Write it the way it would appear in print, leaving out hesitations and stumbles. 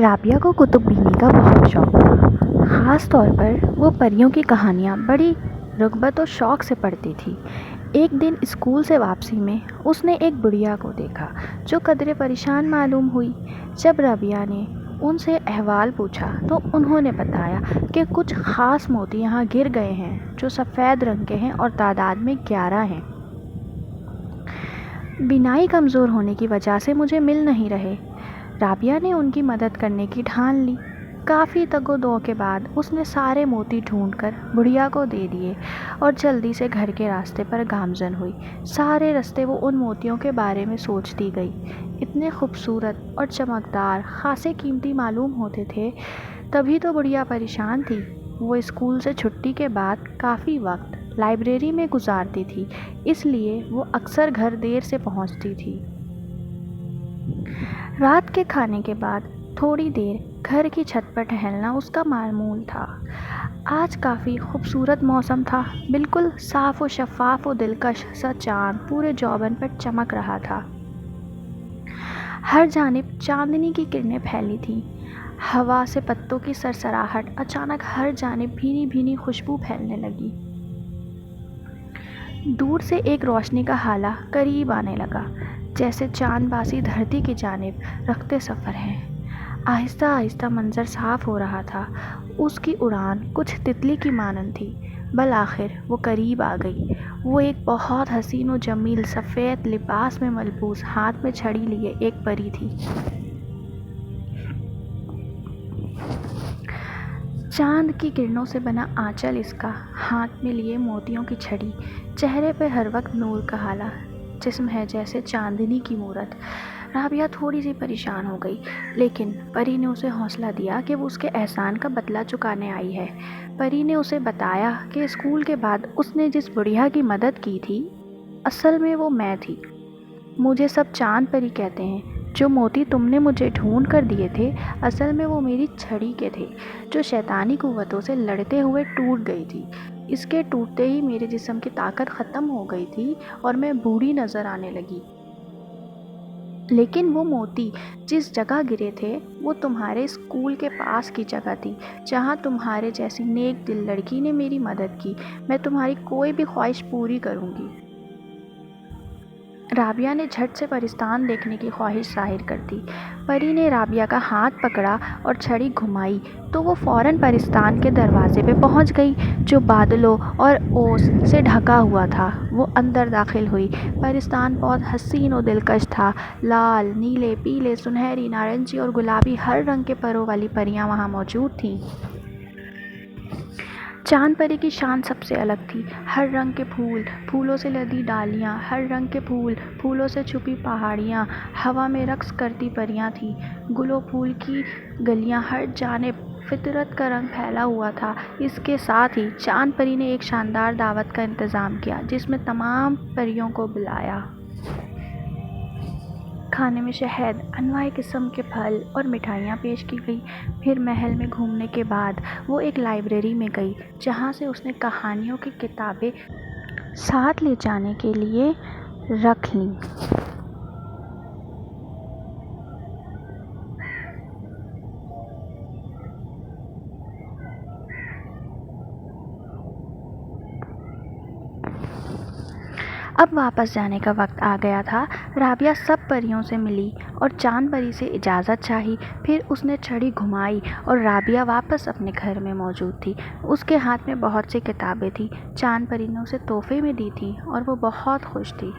رابعہ کو کتب بینی کا بہت شوق تھا، خاص طور پر وہ پریوں کی کہانیاں بڑی رغبت و شوق سے پڑھتی تھی۔ ایک دن اسکول سے واپسی میں اس نے ایک بڑھیا کو دیکھا جو قدرے پریشان معلوم ہوئی۔ جب رابعہ نے ان سے احوال پوچھا تو انہوں نے بتایا کہ کچھ خاص موتی یہاں گر گئے ہیں جو سفید رنگ کے ہیں اور تعداد میں 11 ہیں۔ بینائی کمزور ہونے کی وجہ سے مجھے مل نہیں رہے۔ رابعہ نے ان کی مدد کرنے کی ٹھان لی۔ کافی تگ و دو کے بعد اس نے سارے موتی ڈھونڈ کر بڑھیا کو دے دیے اور جلدی سے گھر کے راستے پر گامزن ہوئی۔ سارے راستے وہ ان موتیوں کے بارے میں سوچتی گئی۔ اتنے خوبصورت اور چمکدار، خاصے قیمتی معلوم ہوتے تھے۔ تبھی تو بڑھیا پریشان تھی۔ وہ اسکول سے چھٹی کے بعد کافی وقت لائبریری میں گزارتی تھی، اس لیے وہ اکثر گھر دیر سے پہنچتی تھی۔ رات کے کھانے کے بعد تھوڑی دیر گھر کی چھت پر ٹہلنا اس کا معمول تھا۔ آج کافی خوبصورت موسم تھا، بالکل صاف و شفاف و دلکش سا چاند پورے جوبن پر چمک رہا تھا۔ ہر جانب چاندنی کی کرنیں پھیلی تھیں۔ ہوا سے پتوں کی سرسراہٹ، اچانک ہر جانب بھینی بھینی خوشبو پھیلنے لگی۔ دور سے ایک روشنی کا ہالہ قریب آنے لگا، جیسے چاند باسی دھرتی کی جانب رختے سفر ہے۔ آہستہ آہستہ منظر صاف ہو رہا تھا۔ اس کی اڑان کچھ تتلی کی مانند تھی۔ بالآخر وہ قریب آ گئی۔ وہ ایک بہت حسین و جمیل سفید لباس میں ملبوس، ہاتھ میں چھڑی لیے ایک پری تھی۔ چاند کی کرنوں سے بنا آنچل اس کا، ہاتھ میں لیے موتیوں کی چھڑی، چہرے پہ ہر وقت نور کا ہالہ، جسم ہے جیسے چاندنی کی مورت۔ رابعہ تھوڑی سی پریشان ہو گئی، لیکن پری نے اسے حوصلہ دیا کہ وہ اس کے احسان کا بدلہ چکانے آئی ہے۔ پری نے اسے بتایا کہ اسکول کے بعد اس نے جس بڑھیا کی مدد کی تھی، اصل میں وہ میں تھی۔ مجھے سب چاند پری کہتے ہیں۔ جو موتی تم نے مجھے ڈھونڈ کر دیے تھے، اصل میں وہ میری چھڑی کے تھے، جو شیطانی قوتوں سے لڑتے ہوئے ٹوٹ گئی تھی۔ اس کے ٹوٹتے ہی میرے جسم کی طاقت ختم ہو گئی تھی اور میں بوڑھی نظر آنے لگی۔ لیکن وہ موتی جس جگہ گرے تھے وہ تمہارے اسکول کے پاس کی جگہ تھی، جہاں تمہارے جیسی نیک دل لڑکی نے میری مدد کی۔ میں تمہاری کوئی بھی خواہش پوری کروں گی۔ رابعہ نے جھٹ سے پرستان دیکھنے کی خواہش ظاہر کر دی۔ پری نے رابعہ کا ہاتھ پکڑا اور چھڑی گھمائی تو وہ فوراً پرستان کے دروازے پہ پہنچ گئی، جو بادلوں اور اوس سے ڈھکا ہوا تھا۔ وہ اندر داخل ہوئی۔ پرستان بہت حسین و دلکش تھا۔ لال، نیلے، پیلے، سنہری، نارنجی اور گلابی ہر رنگ کے پروں والی پریاں وہاں موجود تھیں۔ چاند پری کی شان سب سے الگ تھی۔ ہر رنگ کے پھول، پھولوں سے لدی ڈالیاں، ہر رنگ کے پھول، پھولوں سے چھپی پہاڑیاں، ہوا میں رقص کرتی پریاں تھیں۔ گل و پھول کی گلیاں، ہر جانب فطرت کا رنگ پھیلا ہوا تھا۔ اس کے ساتھ ہی چاند پری نے ایک شاندار دعوت کا انتظام کیا، جس میں تمام پریوں کو بلایا۔ کھانے میں شہد، انواع قسم کے پھل اور مٹھائیاں پیش کی گئی۔ پھر محل میں گھومنے کے بعد وہ ایک لائبریری میں گئی، جہاں سے اس نے کہانیوں کی کتابیں ساتھ لے جانے کے لیے رکھ لیں۔ اب واپس جانے کا وقت آ گیا تھا۔ رابعہ سب پریوں سے ملی اور چاند پری سے اجازت چاہی۔ پھر اس نے چھڑی گھمائی اور رابعہ واپس اپنے گھر میں موجود تھی۔ اس کے ہاتھ میں بہت سی کتابیں تھیں۔ چاند پری نے اسے تحفے میں دی تھیں اور وہ بہت خوش تھی۔